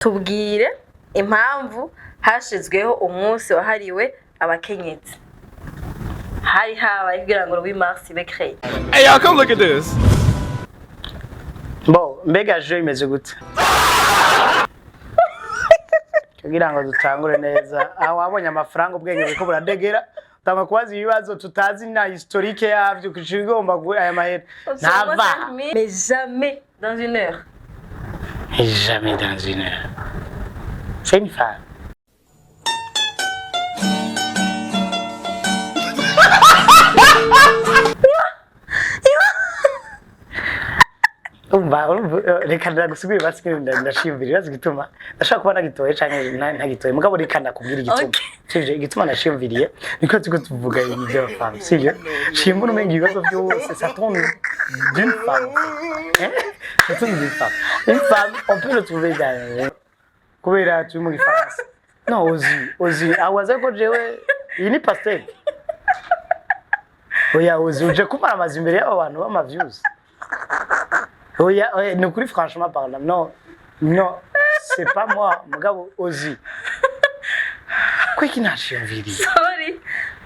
tubwire impamvu hashizweho umunsi wahariwe abakenyezi. Hari habaye kugira ngo 8 mars ibe créé. Hey y'all, come look at this. Bon, mbega je imeze gute? Kugira ngo dutangure neza. Aho wabonye amafaranga ubwenge biko buradegera. Tanga kubaza ibibazo tutazi na historique yavyo kishigomba aya mahera. Nava. Mais jamais dans une heure. Jamais dans une heure. C'est une femme. Reka ndagusubira basikira ndashimvira bazi gituma ndashaka kuba nagitoye canke ntagitoye mugabo reka ndakubwira igituma sivyo igituma nashimviriye niko tuko tuvuga ibi bya femme sivyo shimbura umenye ibibazo byose ça tombe d'une femme ça tombe d'une femme une femme on peut le trouver dans kubera turi mu gifaransa no ozi awaza ko jewe iyi ni pastel oya ozi uje kumara amazi imbere y'aba bantu bama views. Oui, nous courir franchement parlant. Non, c'est pas moi, mon Ozi. Quoi qu'il n'a pas envie.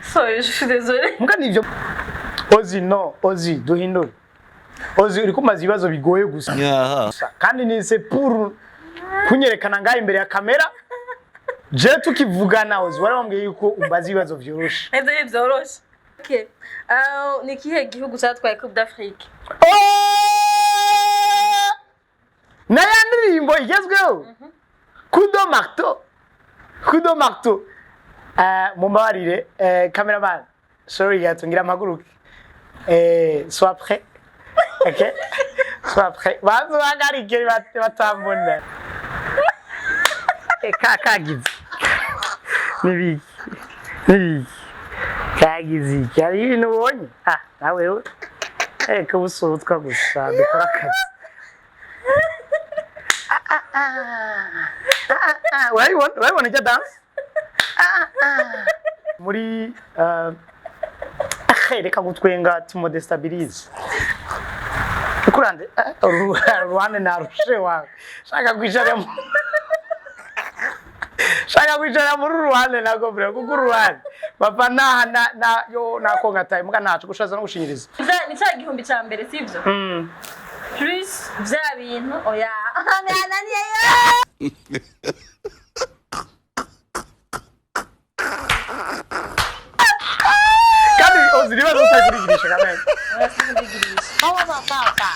Sorry, je suis désolée. Mon gars, Ozi, non, Ozi, Dohino. Ozi, uri kumaza ibibazo bigoye gusa. Kandi ni c'est pour kunyerekana ngaho imbere ya kamera. Je tukivugana Ozi, warambwiye yuko umbaza ibibazo vyoroshe. Ivyo vyoroshe. Okay. Ni kihe gihugu cyatwaye Coupe d'Afrique? Nayandirimbo igezweho. Kudo marto. Mumbarire cameraman. Sorry yatungira amaguruke. Sois prêt. OK? Sois prêt. Bazo bagarike batambona. Kakagize. Nibi. Kagize. Kari ibintu ubonye. Nawe kabusoro twagusa dukora akazi. Wabibona icyo dance? Muri reka gutwenga tumodestabilize. Ukurande ruhande narushe wawe. Shaka kwicara muri ruhande nago bro kuko ruhande. Papa na yo nakonga time muga nacu gushaza no gushinyiriza. Ni cya gihumbi cya mbere sivyo? Plus vya bintu oya. Kandi oziriba zosagirigisha kamera. Papa.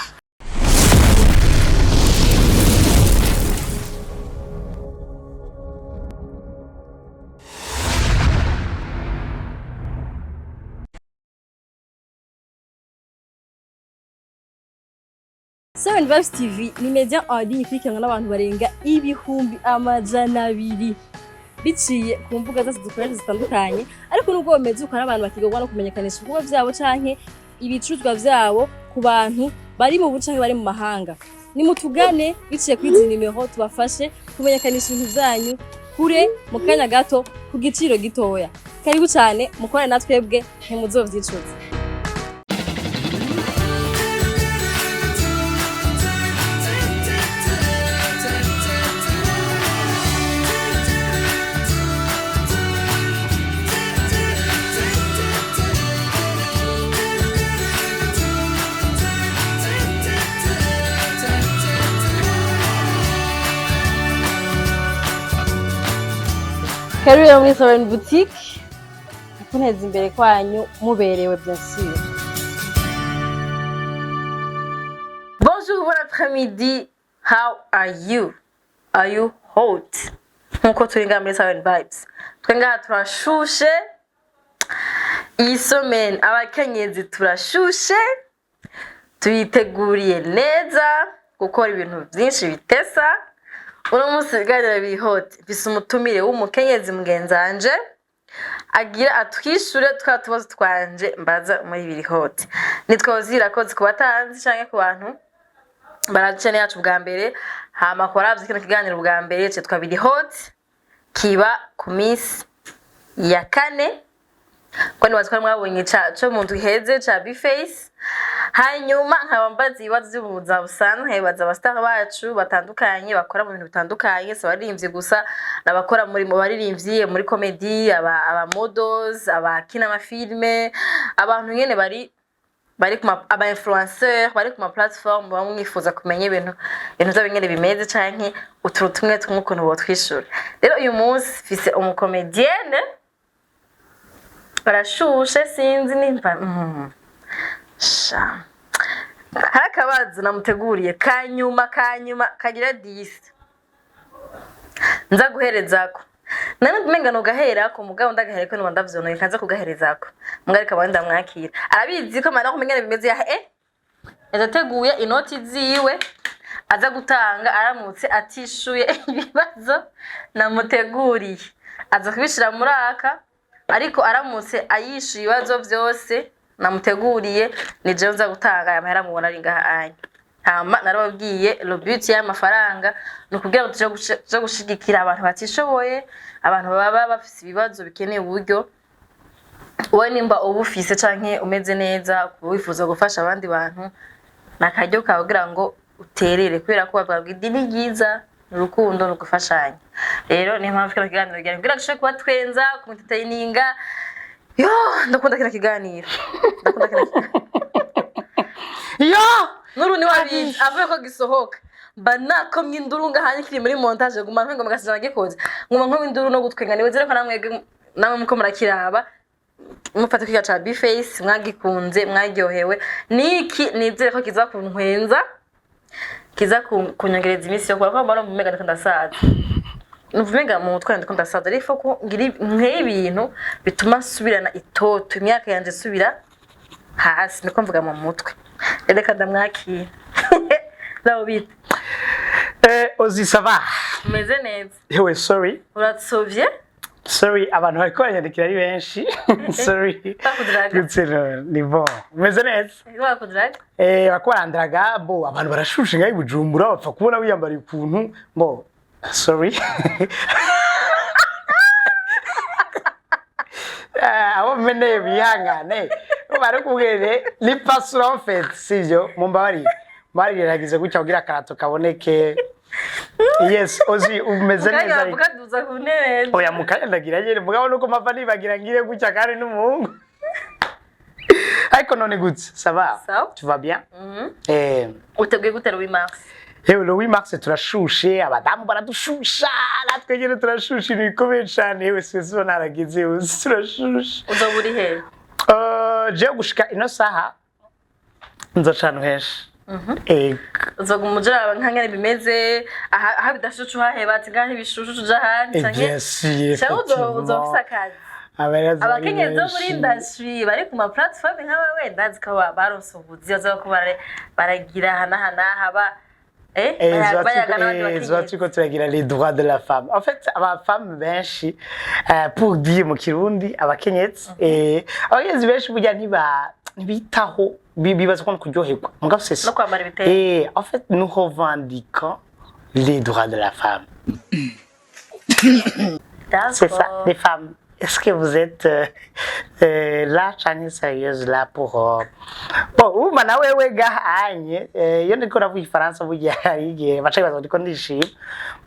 Seven Vibes TV ni media en ligne ikurikiranwa n'abantu barenga ibihumbi amajana abiri biciye ku mbuga zose dukoresha zitandukanye ariko nubwo bameze uko n'abantu bakigorwa no kumenyekanisha ibikorwa byabo canke ibicuruzwa byabo ku bantu bari mu bucanke bari mu mahanga. Ni mutugane biciye kuri izi nimero tubafashe kumenyekanisha ibintu byanyu kure mu kanya gato ku giciro gitoya. Karibu cyane mukore natwebwe ntimuzovyicuza. Karibu muri Raoul boutique. Kuneza imbere kwanyu muberewe bien sûr. Bonjour, bon après-midi. How are you? Are you hot? Nkuko turinga muri Seven Vibes. Twenga turashushe. Iyi semaine abakenyezi turashushe. Tuyiteguriye neza gukora ibintu byinshi bitesa. Uno munsi biganira biri hot bise umutumire w'umukenyezi mugenzanje agira atwishure twatubazo twanje mbaza muri biri hot nitwozira ko zikubatanzi canke ku bantu baracene yacu bwa mbere hama koravye kino kiganiro bwa mbere cyo twabiri hot kiba ku miss ya kane ko nibaza ko mwabonye cyo mu nzu heze ca Bface hanyuma nkaba mbaza ibibazo by'ubuzima busanzwe nkabibaza abastar bacu batandukanye bakora mu bintu bitandukanye so baririmbye gusa n'abakora muri mu baririmbyi muri comedy aba models abakina amafilme abantu nyene bari aba influencer bari ku ma platform bamwifuza kumenya ibintu by'abingene bimeze canke uturu tumwe tw'ukuntu bo twishura rero uyu munsi fise umukomedienne barashushe sinzi nimba sha harakabazo namuteguriye kanyuma kagira 10 nza guherezako nane umenga no gahera ko mugabo ndagahere ko no ndavyonoye kanza kugaherezako mwareka bandi mwakira arabizi ko mara kumenya bimeze ya yateguye inoti ziwe aza gutanga aramutse atishuye ibibazo namuteguriye aza kubishira muri aka ariko aramutse ayishuye ibibazo byose namuteguriye ni je nza gutanga amahera mubona ari ngaha anye hama narababwiye le but y'amafaranga no kugira ngo tuje gushigikira abantu batishoboye abantu baba bafise ibibazo bikeneye uburyo wowe nimba ubufise canke umeze neza wifuza gufasha abandi bantu nakaryo kawe kugira ngo uterere kubera ko bavuga idini ryiza urukundo no gufashanya rero ni mpamvu kino kiganiro gari kugira ngo kuba twenza kumutaininga yo ndakunda kino kiganiro yo nuru ni wabizi avuye ko gisohoka banako myindurunga hanye kiri muri montage guma nko mugasana gikoze nguma nko induru no gutwenga niwe zere ko namwe muko murakiraba mufata kwiga cha Bface mwagikunze mwagyohewe niki nizere ko kiza kuntwenza kiza kunyongereza imisi yo kwa mbona mu mega ndasaza nuvumenga mu mutwe ndiko ndasaza ariko ko ngiri nk'ibintu bituma subirana itoto imyaka yanje subira hasi niko mvuga mu mutwe reka ndamwakira Raoul bite Ozi sava meze neza yewe sorry uratsovye sorry abantu bariko baranyandikira ari benshi sorry gutsero ni bon meze neza wakudraga bakwarandraga bo abantu barashushe ngayi Bujumbura bapfa kubona wiyambara ikuntu bo sorry abo mene bihangane bari kubwire ni pasura en fait sivyo mumbari bari yaragize gucya kugira karato kaboneke yes Ozi umeze neza ariko ukaduza kuneza oya mukanya ndagira nyene mugabo nuko mava nibagira ngire gucya kandi n'umuhungu ariko none gutse ça va tu vas bien uteguye gutera w'imars yewe le 8 mars turashushe abadamu baradushusha natwe nyene turashusha ibikomeye cyane yewe sezo naragize turashusha uzoburi he je gushika ino saha nzacana henshi uzogumujara nkangene bimeze aha bidashushu hahebati ngahe bishushu jahani canke uzofisa kazi abakenyezi bo muri industry bari ku ma platform nkawe wenda zikaba baronse ubuzi bazo baragira hana haba Tuko turagira les droits de la femme. En fait, aba femme benshi pour dire mu Kirundi abakenyezi abakenyezi benshi burya ntibitaho bibaza ko kuryoherwa. Mugabo c'est ça. En fait, nous revendiquons les droits de la femme. C'est ça, les femmes. Est-ce que vous êtes là, chani sérieuse là pour bon, mana wewe gahanye yo ndiko ravuga ifaransa burya igihe baca bazo ndiko ndishima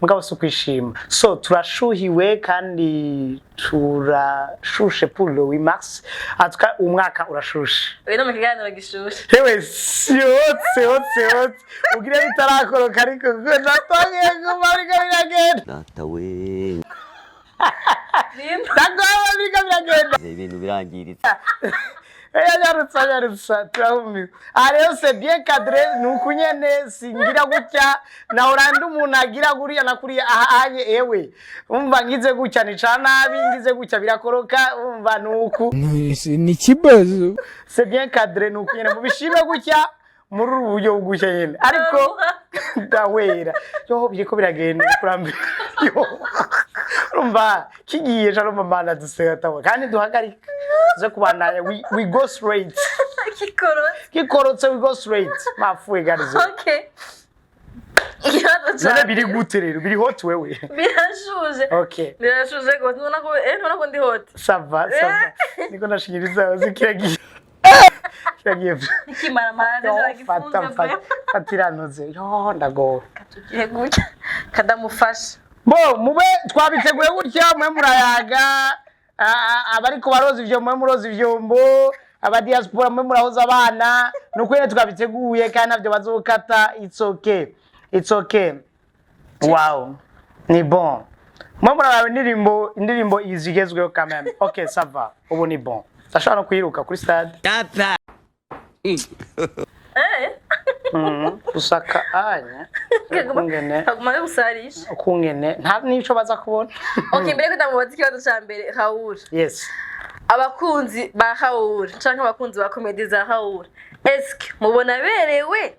mugabo sukwishima so turashuhiwe kandi turashushe pour le 8 mars atuka umwaka urashushe weno mu kiganiro gishushe yewe hot ugira bitarakoroka ariko natonye kumarika biragenda datawe Dagwa biga biragenda ibintu birangiritse yarutsa turahumye rero c'est bien cadré nukunyene singira gutya na orandi umuntu agira guriya nakuriya ahanye ewe umva ngize gutya ni canabi ngize gutya birakoroka umva nuku ni kibazo c'est bien cadré nukunyene mubishime gutya muri uburyo bugusha nyene ariko ndawera yo byiko biragenda kurambe yo rumba kigiye jaro mama dusega tawe kandi duhagarika zo kubandanya we go straight kikorotse we go straight mafuwe garizo okay ikibazo none cyane biri gute rero biri hot wewe birashuje okay birashuje gose nubona ko ndi hot sava niko nashingiriza zikiragiye kiragiye ikimara maraje fata fatiranoze yo ndago katugiye gutya kadamufasha bo mube twabiteguye gutya mwe murayaga abari ko baroza ivyo mwe muroza ivyombo aba diaspora mwe murahoza abana nukwene twabiteguye kandi navyo bazokata it's okay wow ni bon mwe muraba indirimbo izigezweho quand même okay ça va ubu ni bon sashaka no kwiruka kuri stade usaka anya kungene aguma gusarisha kungene nta nico baza kubona okay mbere ko ndamubaza ikibazo ca mbere Raoul yes abakunzi ba Raoul canke abakunzi ba comedy za Raoul eske mubona berewe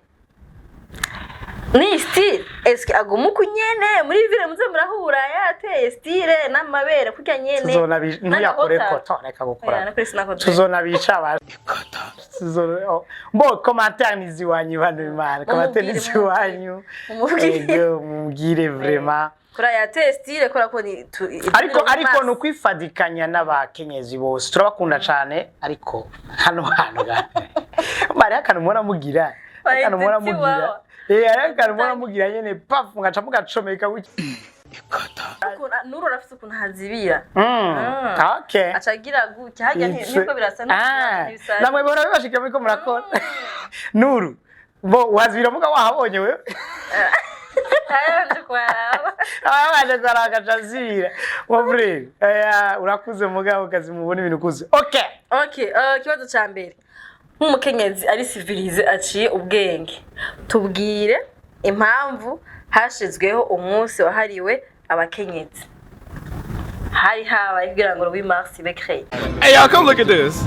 ni style eske aguma kunyene muri vile muze murahura yateye style n'amabere kurya nyene tuzona ntuyakore ko toreka gukora tuzona bica abantu mbo commentaire niziwanyu bano imana commentaire niziwanyu mubwire vraiment kora yateye style kora ko ni ariko no kwifadikanya n'abakenyezi bose turabakunda cyane ariko hano bari akana mubona mugira ariko mubona mugira nyene paf ngaca mugacomeka guki nuru rafise ukuntu hazibira okay acagira gutya hajya niko birasa n'ibisasa namwe bora bibashika miko murakora nuru bo wazibira muga wahabonye wewe ayanje kwaraba abanje kwaraka chazibira wobre urakuze mugabo kazi mubona ibintu kuze okay kibazo ca mbere nk'umukenyezi ari civilize aciye ubwenge tubwire impamvu hashizweho umunsi wahariwe abakenyezi hari habaye kugira ngo Louis Mars ibe créé. Hey y'all, come look at this.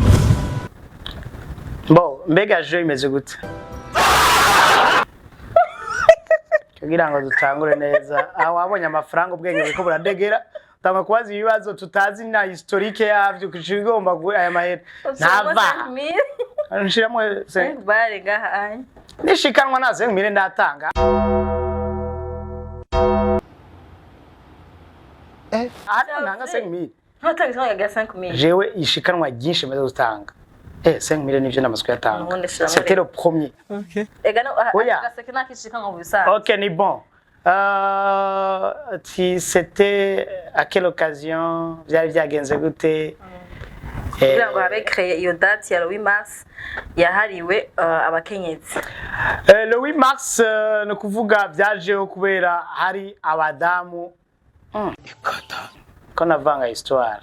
Bo mbega je imeze gute kugira ngo dutangure neza aho wabonye amafaranga ubwenge biko buradegera tanga kwazi ibibazo tutazi na historique yavyo kishigomba aya mahera ntava nshiramo se bare ngaha anye nishikanwa naze ngire ndatanga nanga 5000 ntotanga isanga ya 5000 jewe ishikanwa ryinshi maze gutanga 5000 nivyo namasiko yatanga c'était le premier Okay. ega no gaseke nakishika ngo bisa OK ni bon c'était à quelle occasion vyari vyagenze gute kugira ngo habe créé iyo date ya Louis Mars yahariwe abakenyezi le 8 mars no kuvuga vyajeho kubera hari abadamu ko navanga histoire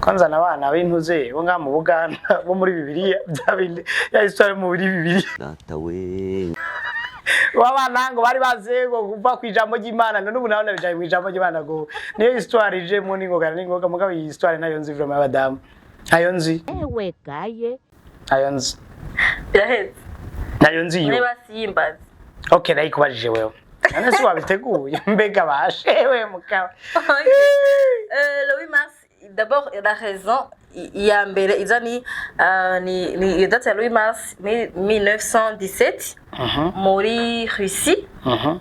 kwanza nabana b'intuze bo nga mu Buganda bo muri Bibiliya byabindi ya histoire mu Bibiliya data we wabana ngo bari bazego kuva kwijambo ry'Imana none ubu nabona bijaye mu ijambo ry'Imana go niyo histoire ije mu ningoga ningoga mugabo iyi histoire nayo nzi vraiment abadamu ayo nzi ewe gaye ayo nzi biraheze nayo nzi yo niba simbazi okay nayikubajije wewe none si wabiteguye mbega bashewe mukaba Louis Mars d'abord la raison ya mbere iza ni date ya Louis Mars 1917 muri Russie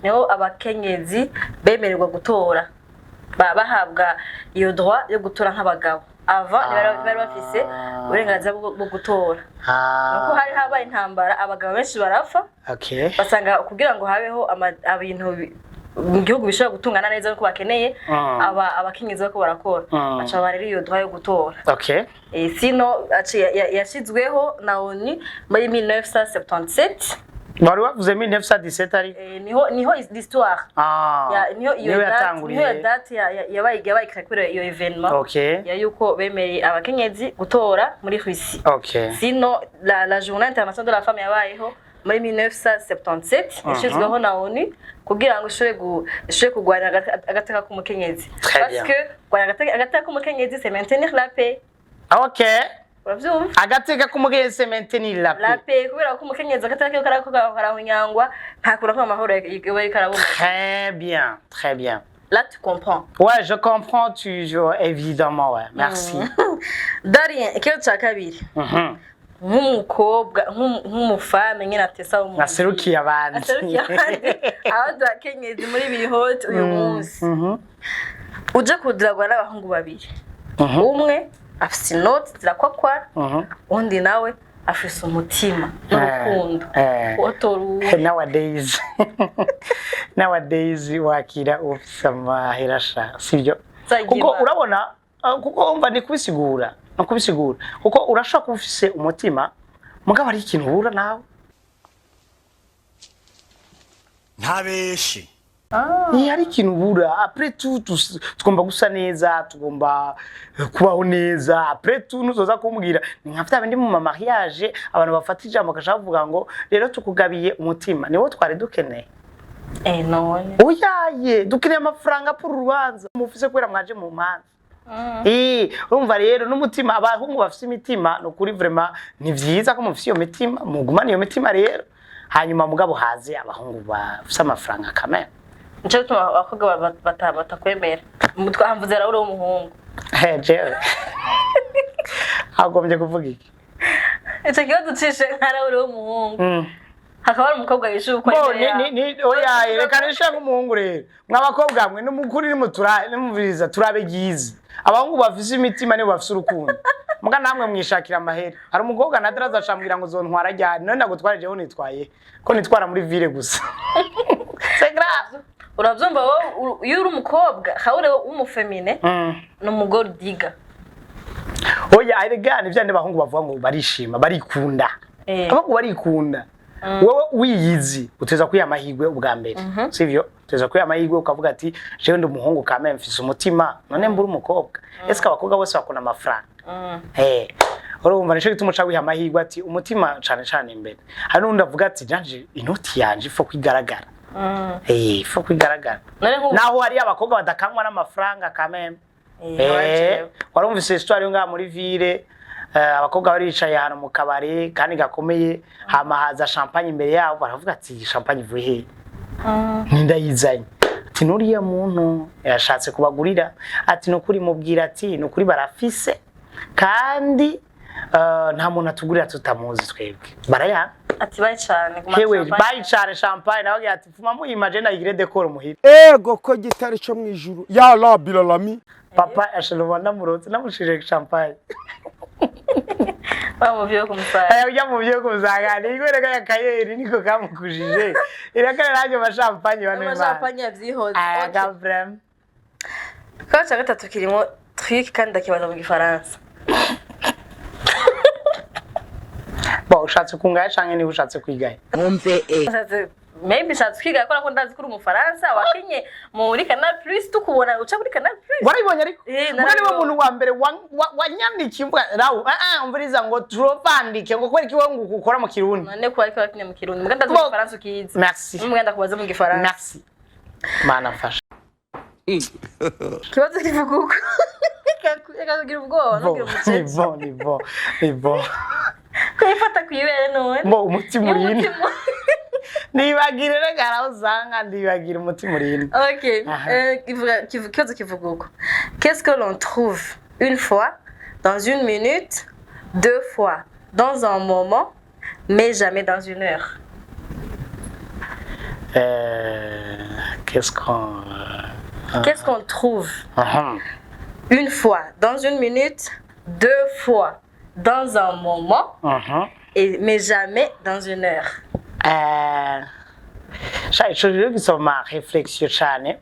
niho abakenyezi bemererwa gutora bahabwa iyo droit yo gutora nk'abagabo avant bari bafise uburenganzira bwo gutora nuko hari habaye intambara abagabo benshi barapfa basanga kugira ngo habeho abintu mu gihugu bishobora gutungana neza nuko bakeneye abakenyezi bako barakora baca bariri iyo droit yo gutora sino yashizweho na ONU muri 1977 bari bavuze 1917 ari niho l'histoire niho iyo date yabaye kuri iyo evenement ya yuko bemereye abakenyezi gutora muri Russie sino la journée internationale de la femme yabayeho muri 1977 yashizweho na ONU kugira ngo ishobore kugwanya agateka k'umukenyezi parce que kugwanya agateka k'umukenyezi c'est maintenir la paix agateka k'umukenyezi c'est maintenir la paix kubera ko umukenyezi agateka karahunyangwa ntakura ko amahoro yobaye karabumva très bien là tu comprends ouais je comprends évidemment ouais merci Darien ikibazo ca kabiri nk'umukobwa nk'umufame nyine atesa umuntu naserukiye abandi abandi bakenyezi muri biri hot uyu munsi uje kudiragwa n'abahungu babiri umwe afise inoti zirakwakwara undi nawe afise umutima n'urukundo otoruwe nowadays wakira ufise amahirasha sibyo kuko urabona kuko umva ni kubisigura kuko urashaka kuba ufise umutima mugabo ari ikintu ubura nawe ntabeshi hari ikintu ubura après tout tugomba gusa neza tugomba kubaho neza après tout nuzoza kumbwira ni nka vya bindi mu mariage abantu bafata ijambo bakashaka kuvuga ngo rero tukugabiye umutima niwo twari dukeneye none oyaye dukeneye amafaranga pour urubanza mufise kwera mwaje mu manza urumva rero n'umutima abahungu bafise imitima no kuri vraiment ni vyiza ko mufise iyo mitima mugumana iyo mitima rero hanyuma mugabo haze abahungu bafise amafaranga kamera nico gituma abakobwa batakwemera mutwamvuze Raoul w'umuhungu jewe agombye kuvuga iki ico kibazo cishe nka Raoul w'umuhungu hakaba ari umukobwa yishuye uko oyaye reka nisha nk'umuhungu rero mw'abakobwa mwe n'umukuri nimuviriza turabe gizi abahungu bafise imitima nibo bafise urukundo muga namwe mwishakira amahera hari umukobwa nadaraza acambwira ngo zontwara ryari none ndagutwara jewe nitwaye ko nitwara muri ville gusa c'est grave uravyumva wowe iyo uri umukobwa Raoul w'umufemine n'umugore diga oya arega ni vyande bahungu bavuga ngo barishima barikunda abahungu barikunda wowe wiyizi uteza kwiyamahirwe ubwa mbere sivyo uteza kwiyamahirwe ukavuga ati jewe ndi umuhungu kame mfise umutima none mbura umukobwa ese abakobwa bose bakona amafaranga urumva nico gituma uca wiha amahirwe ati umutima cane imbere hari n'undi avuga ati janje inoti yanje ifo kwigaragara ifo kwigaragara naho hari abakobwa badakanwa n'amafaranga kame warumvise histoire yo ngaha muri ville abakobwa baricaye hano mu kabare kandi gakomeye hama haza champagne imbere yabo baravuga ati champagne ivuye he ndayizanye ati nuriya muntu yashatse kubagurira ati nukuri mubwira ati nukuri barafise kandi nta muntu atugurira tutamuzi twebwe baraya ati bayicane hewe bayicane champagne nawe ati fuma muyimaje na igire decor muhira ego ko gitari cyo mwijuru ya rabbi lalami papa ashobora namurotse namushije champagne bamuvyo kumusanga aya muvyo kumuzanga ni gwereka ya kayeri niko kamukujije irakana naje mashampanye bane ma champagne yavyihoze aya vrem kwa cha gatatu kirimo trick kandi ndakibaza mu gifaransa bo ushatse kungaya canke ni ushatse kwigaye Umve maybe shatse kwiga ko ndazi kuri umufaransa wakinye muri Canal Plus tukubona uca kuri Canal Plus waribonye ariko mugani wa muntu wa mbere wanyandikiye mvuga Raoul umviriza ngo turovandike ngo kweri kiwe ngo ukora mu Kirundi none ko ariko wakinye mu Kirundi muganda ndazi umufaransa ukizi merci muganda kubaza mu gifaransa merci mana fasha kibazo kivuga uko kagira ubwoba no kimucece ni bon kwifata kwibere none mo umutima urinde nibagire regara uzanga ndibagira umutima urinde OK kibazo kivuga uko qu'est-ce que l'on trouve une fois dans une minute deux fois dans un moment mais jamais dans une heure qu'est-ce qu'on trouve une fois dans une minute deux fois dans un moment mais jamais dans une heure ico rero gisoma réflexion cane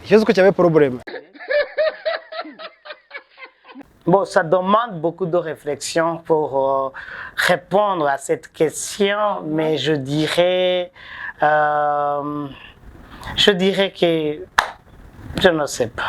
ikibazo ko cyabe problème bon ça demande beaucoup de réflexion pour répondre à cette question mais je dirais que je ne sais pas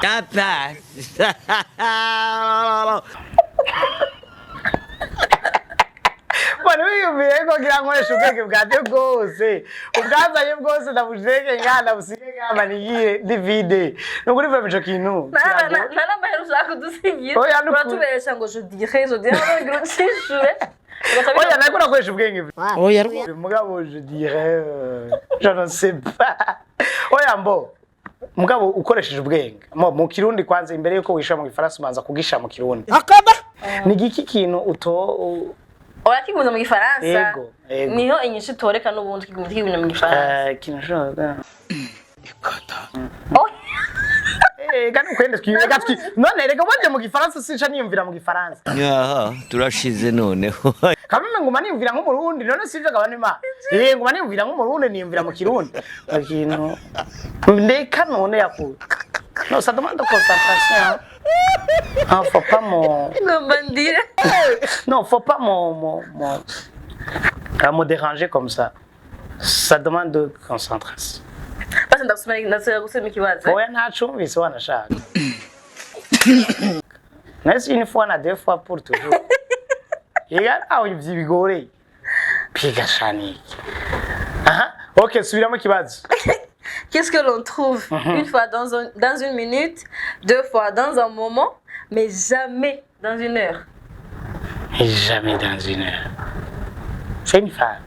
Bueno, wiyumvire ko ngira nkoresha ubwenge bwate bwose ubwazanye bwose ndabujege ngana busige ngamba nigire divide nukuri vura ico kintu nana mahera ushaka kudusigira uratubesha ngo je dirais ngira ucishure oya nako nakoresha ubwenge oya mugabo je dirais je ne sais pas oya mbo mugabo ukoresheje ubwenge mu kirundi kwanza imbere yuko wishira mu gifaransa umanza kugisha mu kirundi akaba ni giki kintu Orakiguza mu gifaransa. Yego. Niho inyinshi toreka n'ubundi kiguza mu gifaransa. Kinashoboka. Ikata. Kandi ukwende gatwi none reka waje mu gifaransa sinca niyumvira mu gifaransa. Yaha turashize noneho. Kameme nguma niyumvira nk'umurundi none sivyo gabane ma. Nguma niyumvira nk'umurundi niyumvira mu kirundi. Ikintu ndeka none yaku. No, ça demande de concentration. Ah, faut pas Non, faut pas me déranger comme ça. Ça demande de concentration. Basi ndasubira gusema ikibazo. Oya ntacumvise wanashaka. Nasi une fois na deux fois pour toujours. Yega aho ivyibigoreye. Piga shani. Aha, OK, subiramo ikibazo. Qu'est-ce que l'on trouve une fois dans une minute, deux fois dans un moment, mais jamais dans une heure? Et jamais dans une heure. C'est une femme.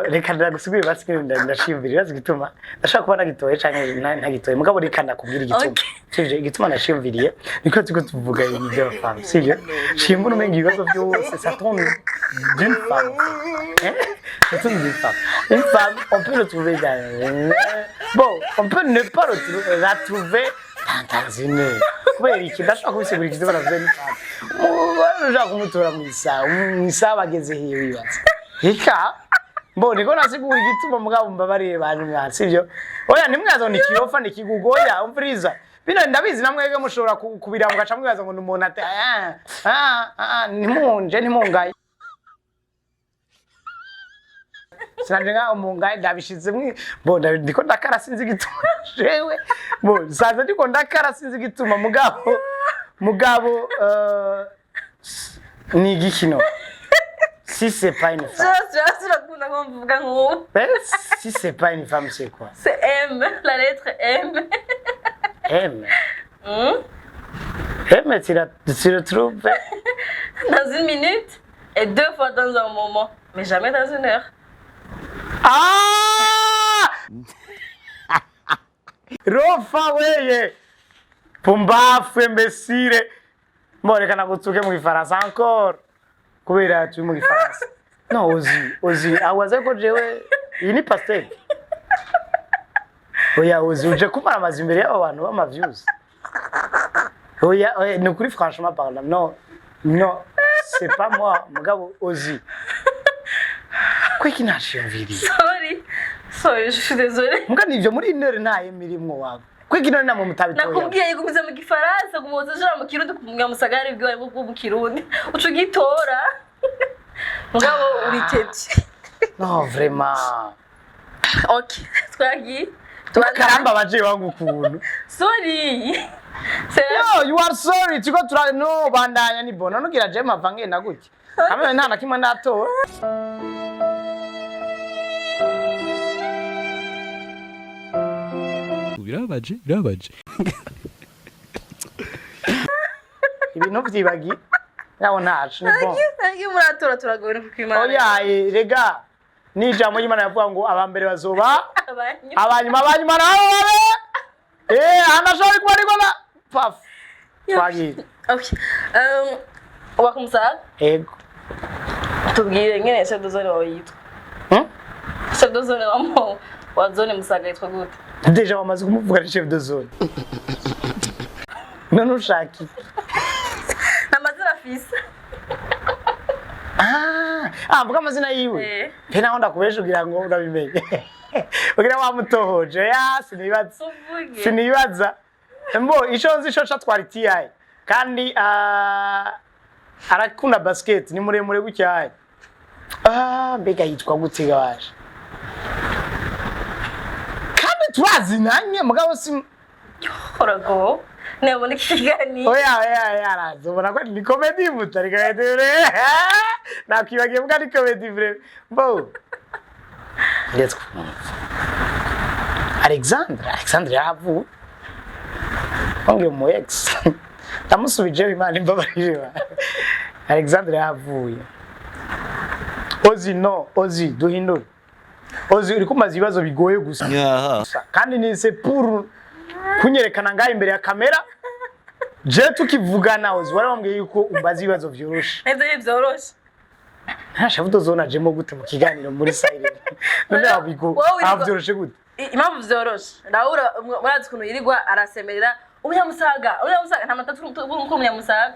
Reka ndagusubire basi ndashimvira bazi gituma ndashaka kuba nagitoye canke ntagitoye mugabo reka ndakubwira igituma sivyo igituma nashimviriye niko tuko tuvuga ibintu by'abafana sivyo shimbura umenga ibibazo byose ça tombe d'une femme ça tombe d'une femme une femme on peut le trouver bon on peut ne pas la trouver dans une heure kubera iki ndashaka kubisigura igituma navuze ni femme ushaka kumutora mwisa bageze hiyo wibaza Hika mbone ko nasigura igituma mugabo mbabariye bantu mwatsi sivyo oya nimwazo ni kirofa ni kigugoya umviriza bino ndabizi namwege mushobora kubira mugaca mwibaza ngo numuntu ati nimungaye sinanje nga umungaye ndabishize mbona ndiko ndakara sinzi igituma jewe bo saza ndiko ndakara sinzi igituma mugabo ni gikino Si c'est pas une femme. Si c'est pas une femme, c'est quoi? C'est M, la lettre M. M. M, tu le trouves? Dans une minute et deux fois dans un moment, mais jamais dans une heure. Ah! Rofa weye! Pumbafu, imbécile! Bon, reka nagutsuke mu gifaransa encore. Kubera turi mu gifaransa. No, Ozi, awaze ko jewe iyi ni pastel. Oya Ozi uje kumara amazi imbere y'aba bantu bama views. Oya, ni kuri franchement parlant. Non, c'est pas moi, mugabo Ozi. Kweki nashimviri. Sorry, je suis désolée. Muga nivyo muri inere ntaye mirimo wawe. Kweki none namwe mutabitoya. Nakubwiye gumiza mu gifaransa kumuza jara mu kirundi kumubwira musagari bwiwe bwo mu kirundi. Ucugitora. Mugabo uritete. Non, vraiment. OK, twagi. Karamba baje wangu kuntu. Sorry. Yo, you are sorry. Tiko no bandanya ni bona nugira je mavange na gutya. Kamwe nta nakimwe ndatora. Birabaje. Ibintu vyibagi. Yawo ntacu ni bon. Nagi muratora turagora kukimana. Oya, rega. Ni ijambo y'Imana yavuga ngo abambere bazoba abanyuma nabo babe. Anashobora kuba ariko na paf. Twagi. Okay. Wakumsa? Ego. Tubwire ngene chef de zone wawe yitwa. Chef de zone wa zone Musaga yitwa gute? Deja wamaze kumuvuga ni chef de zone. None ushaki. Namazina fisa. Mvuga amazina yiwe. Pe naho ndakubesha kugira ngo urabimenye. Ugira wamutohoje sinibaza. Mbo ishonzi shosha twari TI. Kandi arakunda basket ni muremure gucyaye. Mbega yitwa gutega waje. Kandi twazinanye mugabo si Orago. Nebona kigani. Oya arazo ubona ko ni comedy mutari gaedere. Nakibagiye mbwa ni comedy vrai. Bo. Let's go. Alexandre yavu. Onge mo ex. ndamusubije Imana imbabarire Alexandre yavuye Ozi no Ozi duhindure Ozi uri kumaza ibibazo bigoye gusa kandi ni c'est pour kunyerekana ngaho imbere ya kamera je tukivugana Ozi warambwiye yuko umbaza ibibazo byoroshe ese byoroshe Shavuto zona jemo gute mu kiganiro muri silent none abigo avyoroshe gute impamvu vyoroshe Raoul murazi kuntu yirirwa arasemerera umunyamusaga nta matatu ko umunyamusaga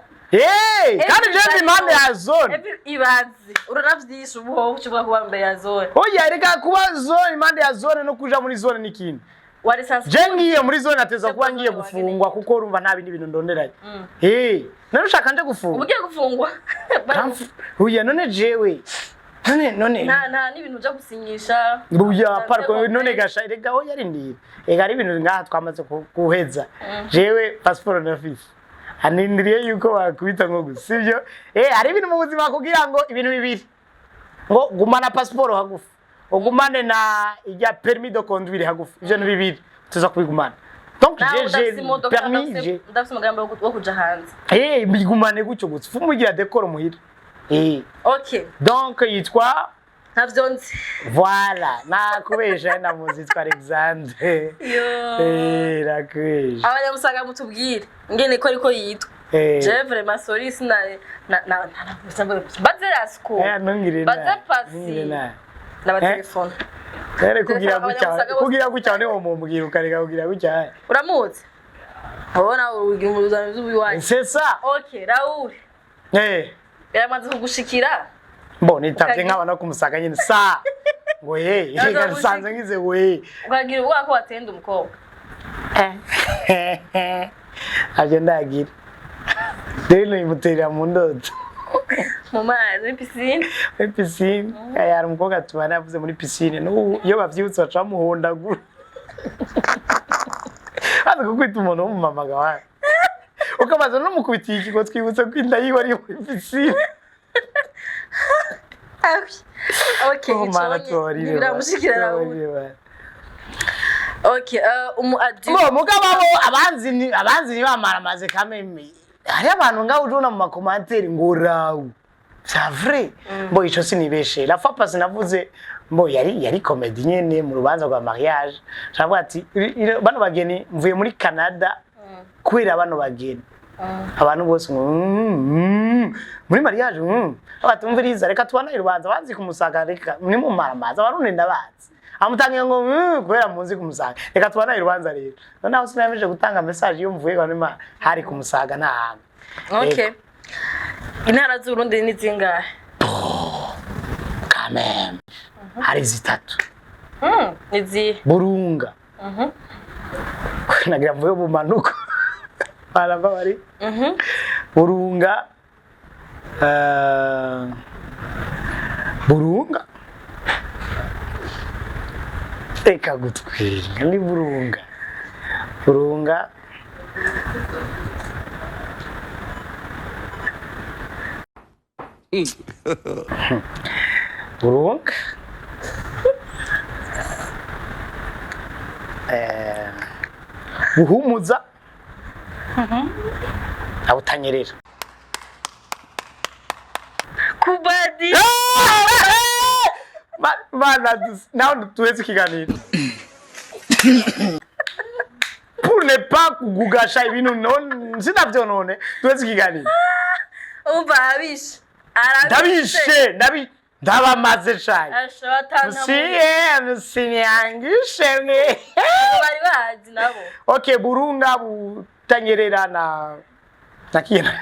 kandi je impande ya zone ibazi uranavyisha ubuho ukivuga kuba mbere ya zone oya reka kuba zone impande ya zone no kuja muri zone nikindi je ngiye muri zone ateza kuba ngiye gufungwa kuko urumva nta bindi bintu ndonderaye none ushaka nje gufungwa ugiye gufungwa oya none jewe none nta n'ibintu byo gusinyisha oya parko none gasha rega oya rindira ega ari ibintu ngaha twamaze kuheza jewe passport n'afise anindiriye yuko bakubita ngo gusivyo ari ibintu mu buzima kugira ngo ibintu bibiri ngo gumana passport hagufi ugumane na ijya permis de conduire hagufi ivyo bibiri tuza kubigumana donc j'ai permis ndafise umugambi wo kuja hanze mbigumane gucyo gutse fumugira decor muhira okay donc yitwa ntavyo nzi voilà nakubesha na muzi yitwa Alexandre nakubesha abanyamusaga mutubwire ngene ko ariko yitwa je vraiment sorry sina na bazerasko bazapasi na telefone kugira gucya ne umumbwira ukareka kugira gucya uramuzi ubona urugimuzana z'ubuyiwanyu c'est ça okay Raoul biramaze kugushikira mbona itavye nk'abana kumusaga nyine sa ngo gasanze ngize ukagira ubwa ko watenda umukobwa aje ndagira rero imutera mu ndoto mu mazi muri piscine yari umukobwa tubana yavuze muri piscine iyo bavyibutse baca bamuhondagura aza kukwita umuntu w'umumamaga wawe ukabaza no mukubitiye ikigo twibutse ko inda yiwe ari muri piscine okay biramushikira Raoul okay mugabo abanzi bamara maze kameme hari abantu ngaho ujuna mu makomantere ngo Raoul c'est vrai mbo ico sinibeshe la fois passée navuze mbo yari comedy nyene mu rubanza rwa mariage shavuga ati bano bageni mvuye muri Canada kwira bano bageni abantu bose muri mariage abatumviriza reka tubana irubanza banzi kumusaga reka ni mu maramaza abarundi ndabazi amutangiye ngo kubera munzi kumusaga reka tubana irubanza rero noneho sinameje gutanga message yo mvuye banima hari kumusaga nta hantu okay intara z'Urundi ni zingahe quand même hari zitatu nizi Burunga nagira mvuye bumanuko barava bari Burunga Burunga eka gutwira ni Burunga Burunga Burunga Buhumuza abutanyerera kubadi bana now tuwezi kiganiro pour ne pas kugugasha ibintu none sinavyo none tuwezi kiganiro umva abishe ndabamaze cyane musiyangishe mwe bari bazi nabo okay Burunga butanyerera na kina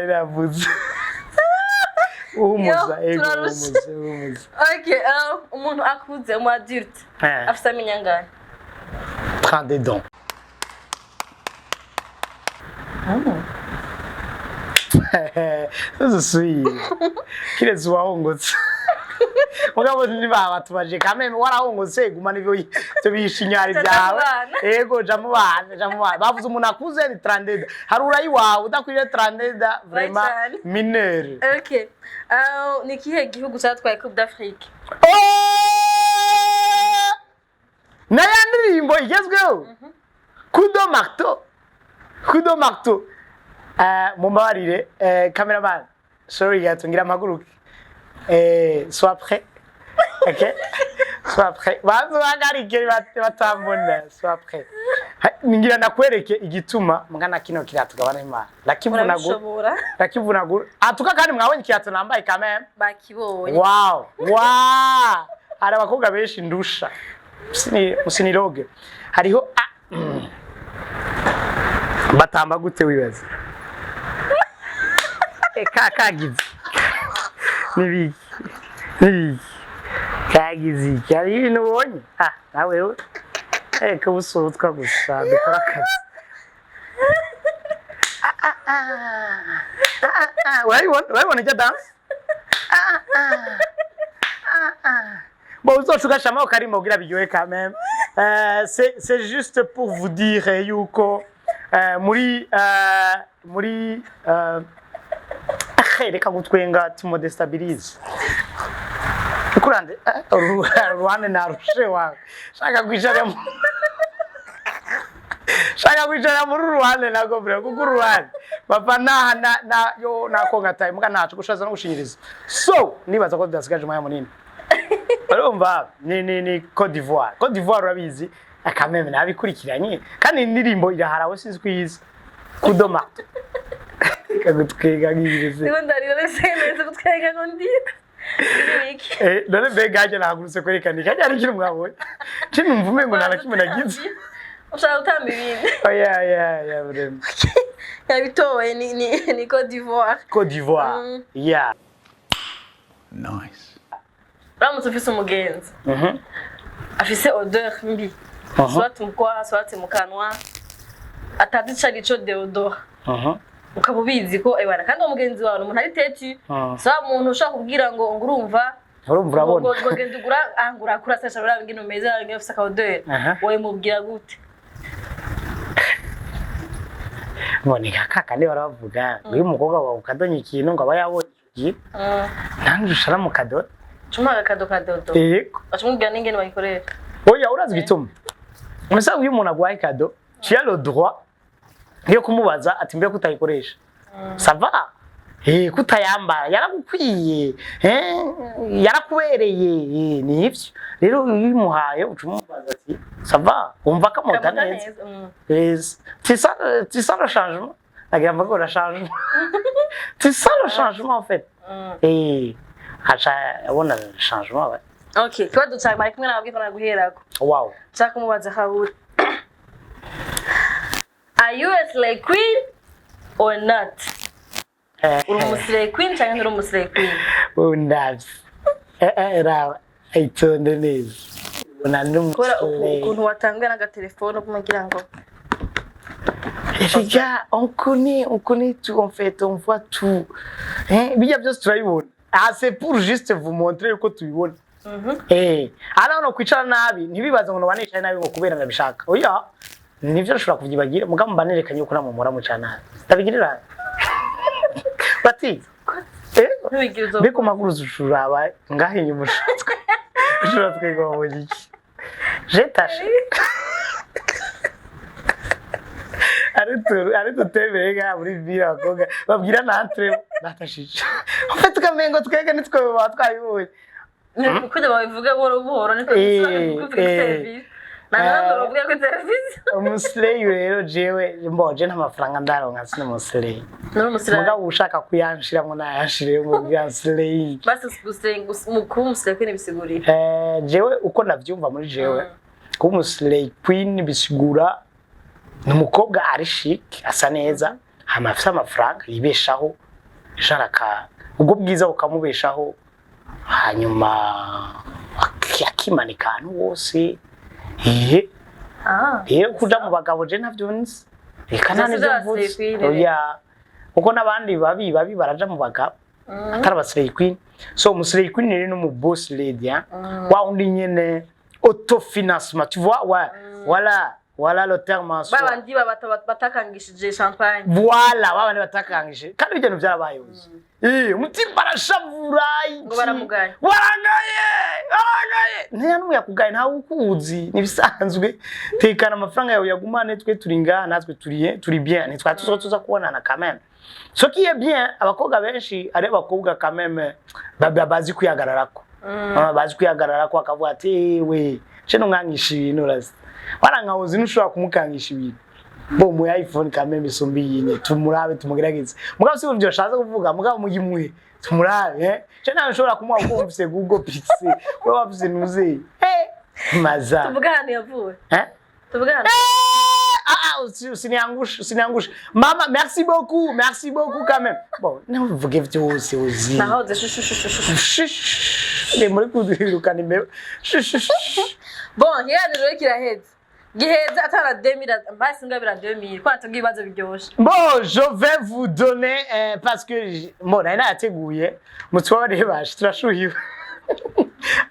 yavuze umuza okay umuntu akuze mu adulte afite amenyangana 30 dons Eso sui. Kirezi wahongotse. Mugabo nibaba tubaje kameme warahongotse gumana ibyo bishinyari byawe. Yego jamubana. Bavuze umuntu akuze ni 30. Harura yiwawe udakwiriye 30 vraiment mineur. Okay. Ni kihe gihugu cyatwaye Coupe d'Afrique? Nayandirimbo igezweho. coup de marteau mumbabarire cameraman sorry yatungira amaguruke sois prêt. OK, sois prêt. Bazo bagarike batambona, sois prêt. Ningira nakwereke igituma mugana kino kirato gabana imana. Ndakivunagura. Atuka kandi mwabonye kirato nambaye kameme. Bakibonye. Wow. Hari abakobwa benshi ndusha. Musiniroge. Hariho batamba gute wibaza. Kagize. Nibi. Kagize. Cyari ibintu ubonye. Nawe kabusutwa gusa dukora akazi. Wabibona ijya dance? Bon, uzocuka shama ukarimo ugira biryohe quand même. C'est juste pour vous dire yuko muri reka gutwenga tumodestabilize. Kurande ruhane narushe wawe. Shaka kwicara muri ruhane nago bro kuko ruhane papa na yo nakonga time muga nacu gushaza no gushinyiriza. So nibaza ko dasigaje maya munini. Urumva ni Côte d'Ivoire. Côte d'Ivoire urabizi akameme nabikurikiranye kandi indirimbo iraharawe sinzi kwiza kudoma kagutwega ngirize. Ngo ndarira SMS gutwega ngo ndi. None begaje nahagurutse kwerekana kandi ari kiri mwabonye. Cini mvume ngo narakimwe nagize. Ushaka utamba ibindi. Yeah, brem. Yabitowe ni Côte d'Ivoire. Côte d'Ivoire. Yeah. Nice. Ramutse ufise umugenzi. Afise odeur mbi. Soit mukwa, soit mukanwa. Atadica gico deodor. Ukabubizi ko ebana kandi umugenzi wawe umuntu ari teti. Sa muntu ushaka kubwira ngo urumva urabona. Ngo genda ugura angura kurasesha urabingi no meza ngiye ufise ka odeur. Wowe mubwira gute? Monika kaka ni baravuga uyu mukobwa wawe ukadonye ikintu ngo aba yabonye nanjye ushara mu kadodo cuma kadodo yego acumubwira n'ingene bayikoresha oya urazi bituma umusaza uyu muntu agwaye kado tu as le droit yo kumubaza ati mbe kutayikoresha ça va kutayambara yaragukwiye yarakubereye ni ivyo rero uyu muhaye ucumubaza ati ça va umva kamoda neza c'est ça le changement agira ngo le changement c'est ça le changement en fait acha abona le changement ouais. OK kwa dutsa bari kumwe nababwiye ko naguherako wow chaka mubaza Raoul are you a slay queen or not? Uri umusire queen cyangwa uri umusire queen? Undavye. Era itonde neza. Una kora ukuntu watanguye na telefone kumagira ngo. Les gars, on connaît tout en fait, on voit tout. Bijya byose turabibona. C'est pour juste vous montrer ko tubibona. Ara no kwicara nabi ntibibaza ngo banisha nabi ngo kubera ndabishaka. Oya. Nivyo nshobora kuvyibagira muga mbanerekanye uko namumura mu cyana. Ndabigirira. Bati biko maguru zushuraba ngahinye umushatwe ushobora ngo wabonye iki jetashe ari tuteberega muri bira koga babwira nantre natashije ufite kamengo twege nitwe batwayibonye kuko babivuga boro niko kuvuga service nana bavuga ko service umuslay rero jewe mboje n'amafaranga ndaronka sino umuslay muga ushaka kuyanshiramo nayanshire mu byaslay basi gusenga umuslay queen bisigurira jewe uko navyumva muri jewe ko umuslay queen bisigura numukobwa ari chic asa neza amafisa amafaranga yibeshaho jaraka ubwo bwiza ukamubeshaho hanyuma akimanika wose rero kuja mu bagabo je ntavyunzi reka nane byo oya uko nabandi babi baraja mu bagabo atari abasirey queen so umusirey queen rero no mu boss lady wa undi nyene autofinancement tu vois ouais voilà le terme en soi babandi batakangishije champagne voilà babandi batakangishije kandi ibintu byarabaye umutima arashavura ngo baramugaye waragaye ntiyanumwe yakugaye ntawe ukuzi nibisanzwe tekana amafaranga yawe yagumane twe turi ngaha natwe turi bien nitwa tuza kubonana quand même ce qui est bien abakobwa benshi ari abakobwa quand même bazi kuyagararako bazi kuyagararako akavuga ati we cyo nkangisha ibintu urazi warangahoze nushobora kumukangisha ibintu bo mu iPhone quand même isumbi yinye tumurabe tumugerageze mugabo si byo shaza kuvuga mugabo mugimuhe tumurabe cyo nawe ushobora kumuha uko ufise Google Pixel we wafise nuze maza tuvugana yavuye tuvugana usiniangushe mama merci beaucoup quand même bon non vous give to aussi nahoze les muri kuduruka ni me bon rero kiraheze giheze atara 2000 mbasi ngabira 2000 kwata ngibazo biryoshe bon je vais vous donner parce que bon naina yateguye mutware bashi turashuhiwe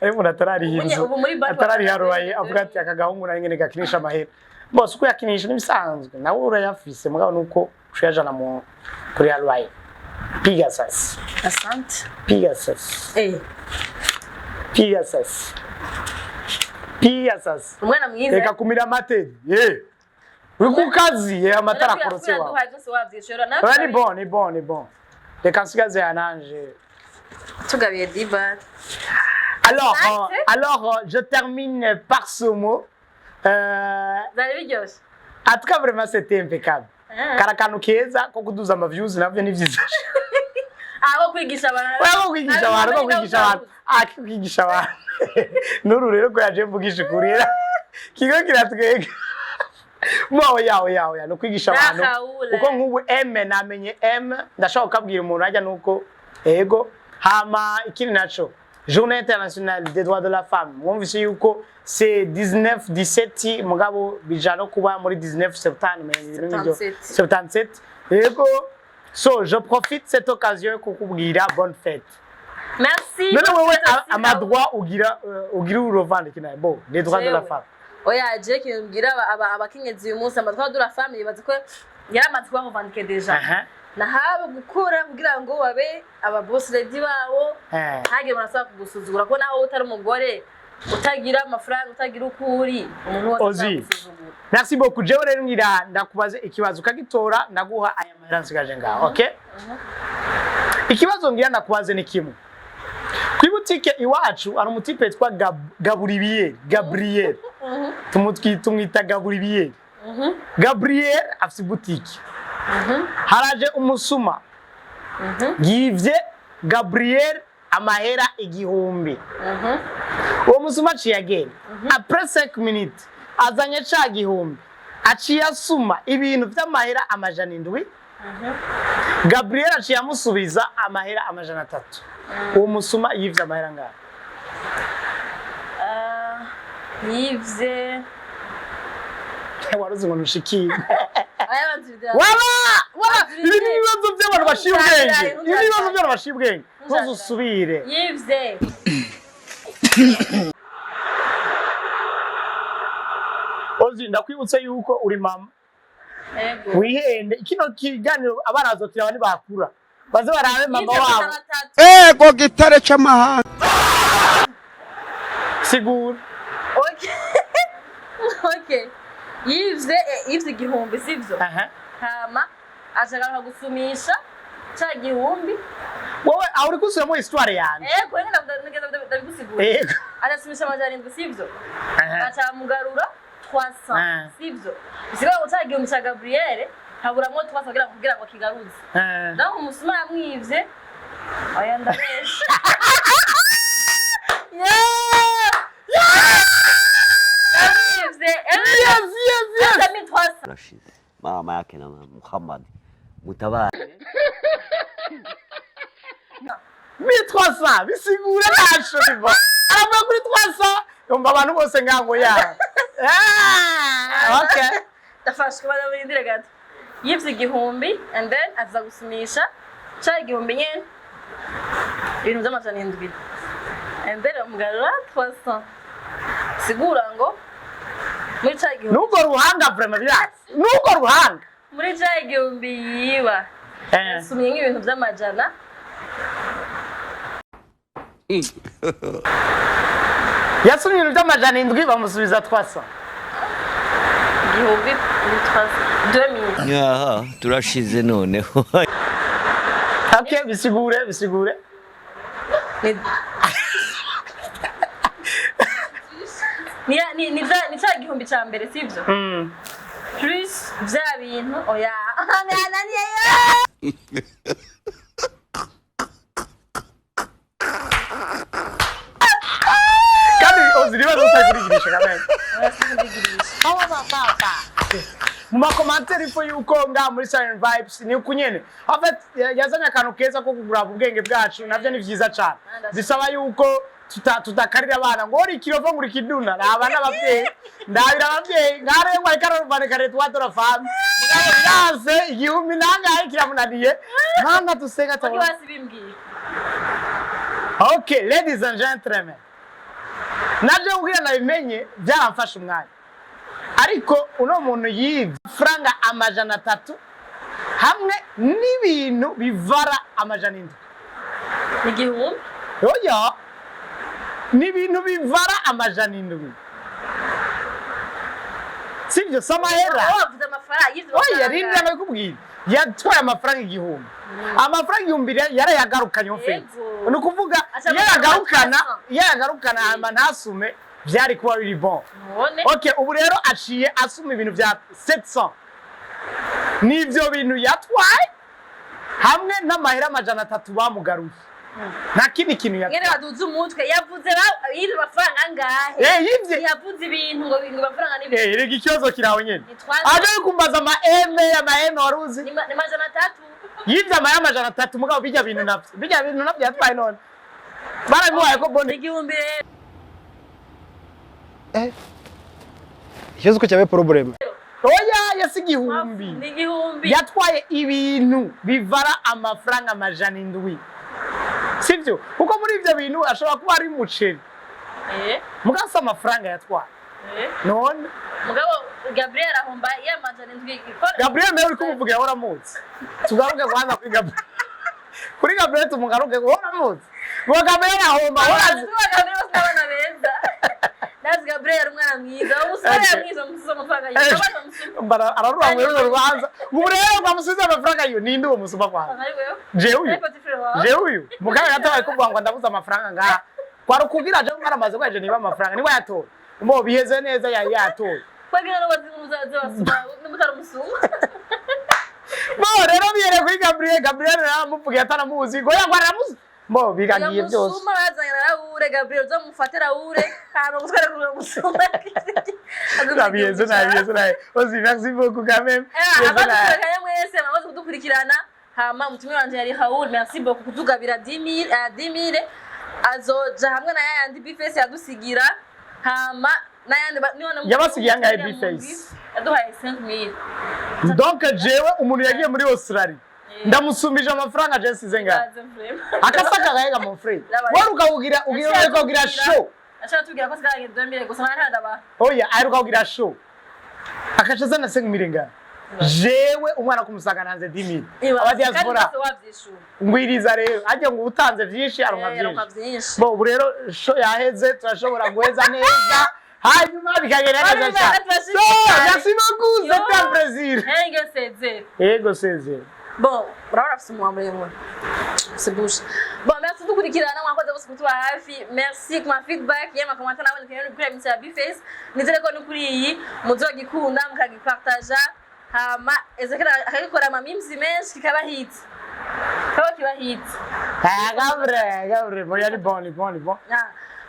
ari mu natarari hinzo atarari haroye avuga ati akagahungu na ngene gakinisha amahera boss uko yakinisha nibisanzwe nawe urayafise mugabo nuko ushajana mu kuri haroye Pegasus asante Pegasus umwana mwiza reka kumira materi uri ku kazi amatara korotse wa ni bon reka nsigaze yananje tugabiye diba alors je termine par ce mot en tout cas vraiment c'était impeccable karakanu keza ko kuduza ama views navyo ni vyiza kwigisha abantu nuru rero ko yaje mvugisha kurira kigo kiratwega mo ya no kwigisha abantu uko nk'ubu M namenye M ndashaka kubwira umuntu ajya nuko ego hama ikindi naco Journée internationale des droits de la femme mwumvise yuko c'est 19-17 mugabo bijano kuba muri 19 septembre 77 ego so je profite cette occasion kukubwira bonne fête. Merci. Non ouais ama droit ugira urovande kina bon les droits de la femme. Oya je kimbwira abakenyezi uyu munsi amatwa de la femme yibaza ko yari amatwa rovande déjà. Na haba gukora kugira ngo babe aba boss lady bawo hage barasaba kugusuzugura ko naho utari umugore utagira amafaranga utagira ukuri umuntu wose akugusuzugura. Merci beaucoup. Je rero ngira ndakubaze ikibazo ukagitora ndaguha aya mahera nsigaje ngaho okay? Ikibazo ngira ndakubaze ni kimwe. Kuri boutique iwacu ari umutipe yitwa Gabriel. Tumwita Gabriel. Gabriel afite boutique. Haraje umusuma. Yivye Gabriel amahera igihumbi. Uwo musuma aciye agenda. Après 5 minutes azanye ca gihumbi. Aciye asuma ibintu vy'amahera amajana 7. Gabriel aciye amusubiza amahera amajana 3. Uwo musuma yivye amahera ngaho. Yivye waruzi ngo nushikire. Wala ibi nibibazo by'abantu bashibwenge. Ibi nibibazo by'abantu bashibwenge. Uzusubire. Yivye Ozi ndakwibutse yuko uri mama. Ego. Wihende kino kiganiro abana bazokira bani bakura. Baze barabe mama wabo. Ego gitare cy'amahanga. Sigura. Okay. Yivye igihumbi sivyo? Hama ashaka gusumisha cha gihumbi. Wowe auri kusubiramo histoire yanjye. Ego nyine ndabigusigura. Ego. Arasumisha amajana 7 sivyo? Acha mugarura 300 sivyo? Isiga utagiye umusha Gabriel haburamwo 300 kugira ngo kigaruze. Ndaho umusuma yamwivye aya ndabesha. Rashid mama yake na Muhammad mutabara 1300 bisigura nasho biva aba kuri 300 yumva abantu bose ngango ya okay tafashwe barabindire gato yivye igihumbi and then aza gusumisha cha igihumbi nyene ibintu by'amajana 7 and then mugarura 300 sigura ngo muri cha igihumbi nuko ruhanga vraiment byatsi nuko ruhanga muri cha igihumbi yiba sumye nk'ibintu by'amajana yasomye ibintu by'amajana indwi bamusubiza 300 igihumbi ni 2000 Aha, turashize noneho. okay bisigure ni cya gihumbi cya mbere sibyo plus bya bintu oya naniye kandi oziriba zosagirigisha kamera mu makomantere ifo yuko nga muri Silent Vibes ni ukunyene en fait yazanye akantu keza ko kugura ubwenge bwacu navyo ni vyiza cyane bisaba yuko tutakarira abana ngo uri kirova nguri kiduna naba n'abavyeyi ndabira abavyeyi ngarengwa ikaruvane kare twatora fam mugabo biranse igihumbi nangahe kiramunaniye nanga tusenga tabona basibimbwiye. Okay ladies and gentlemen naje ubwira nabimenye byaramfasha umwanya ariko uno muntu yivye franga amajana 3 hamwe n'ibintu bivara amajana 7 igihumbi oya n'ibintu bivara amajana 7 sivyo samahera wavuze amafaranga yivye oya rindi nakubwira yatwaye amafaranga igihumbi amafaranga igihumbi yarayagarukanye ofense ni ukuvuga yagarukana hama ntasume byari kuba biri bon okay ubu rero aciye asuma ibintu bya 700 nivyo bintu yatwaye hamwe n'amahera amajana 3 bamugaruye nta kindi kintu yatwaye ngene baduze umutwe yavuze yiri amafaranga angahe yivye yavuze ibintu ngo amafaranga ni rega ikibazo kiraho nyene aje kumbaza ama M waruzi ni amajana 3 yivye amajana 3 mugabo bijya bintu navyo yatwaye none baramuhaye ko bone igihumbi ikibazo ko cyabe problem oya yasigihumbi ni igihumbi yatwaye ibintu bivara amafaranga amajana 7 sivyo kuko muri ivyo bintu ashobora kuba ari muceri mugasa amafaranga yatwaye none mugabo Gabriel ahomba yamajana 7 Gabriel nawe uri kumuvuga yahora mutse tugaruke kwanza kuri Gabriel kuri Gabriel tumugaruke yahora mutse ngo Gabriel ahomba horazi Gabriel usabana beza nazi Gabriel umwana mwiza umusore mwiza musuza amafaranga bara ararura mu rubanza ubu rero bamusubiza amafaranga yo ninde uwo musuma kwanza je uyu mugabo yatabaye kuvuga ngo ndabuza amafaranga ngaha kwari kugira je mwaramaze kwaje niba amafaranga niba yatoye mbo biheze neza yatoye kwagira no bazimuzaze basuma n'umutara musuma bo rero biyere kuri Gabriel naramuvuga atanamuzi ngo yangwa aramuzi bo bigagiye byose musuma bazanye Raoul Gabriel zo mufatira Raoul hano gutwara kuri musuma nabiyeze ozi merci beaucoup quand même abakaya mwese amaze kudukurikirana hama mutumwe wanje yari Raoul merci beaucoup kutugabira 10000 azoja hamwe na yandi bifese yadusigira hama nayandi niona yabasigiye ngahe bifese aduhaye 5000 donc jewe umuntu yagiye muri Australia ndamusumije amafaranga je size ngahe akasaka gahe mon frère wari ukagira show ashaka tugira ko sigara 2000 gusa ntaranda ba oya aheruka kugira show akacaza na 5000 ngahe jewe umwana kumusaga nanze 10000 aba diaspora ngwiriza rero ajye ngo utanze byinshi aronka byinshi bo ubu rero show yaheze turashobora guheza neza hanyuma bikagera neza cyane merci beaucoup c'est un plaisir ego seze bon urabona afite umuhamuro y'umuntu c'est bouche bon merci dukurikirana mwakoze bose kutuba hafi merci ku ma feedback yema commentaire nabone kuri kuri emission ya Bface nizere ko ni kuri iyi muzogikunda mukagipartager hama ezekera akagikora ama memes menshi kikaba hit kiba hit Gabriel mo yari bon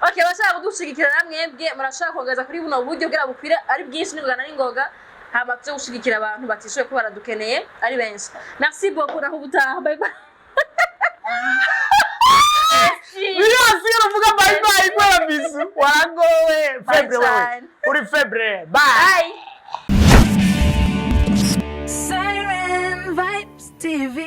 okay bashaka kudushigikira mwebwe murashaka kongeza kuri buno buryo bwira bupire ari bwinshi n'ingana n'ingoga hama tuje gushigikira abantu batishoye ko baradukeneye ari benshi merci beaucoup naho butaha bye bye Yes, uravuga bye bye kwa bisu waragowe February uri February bye Siren Vibes TV.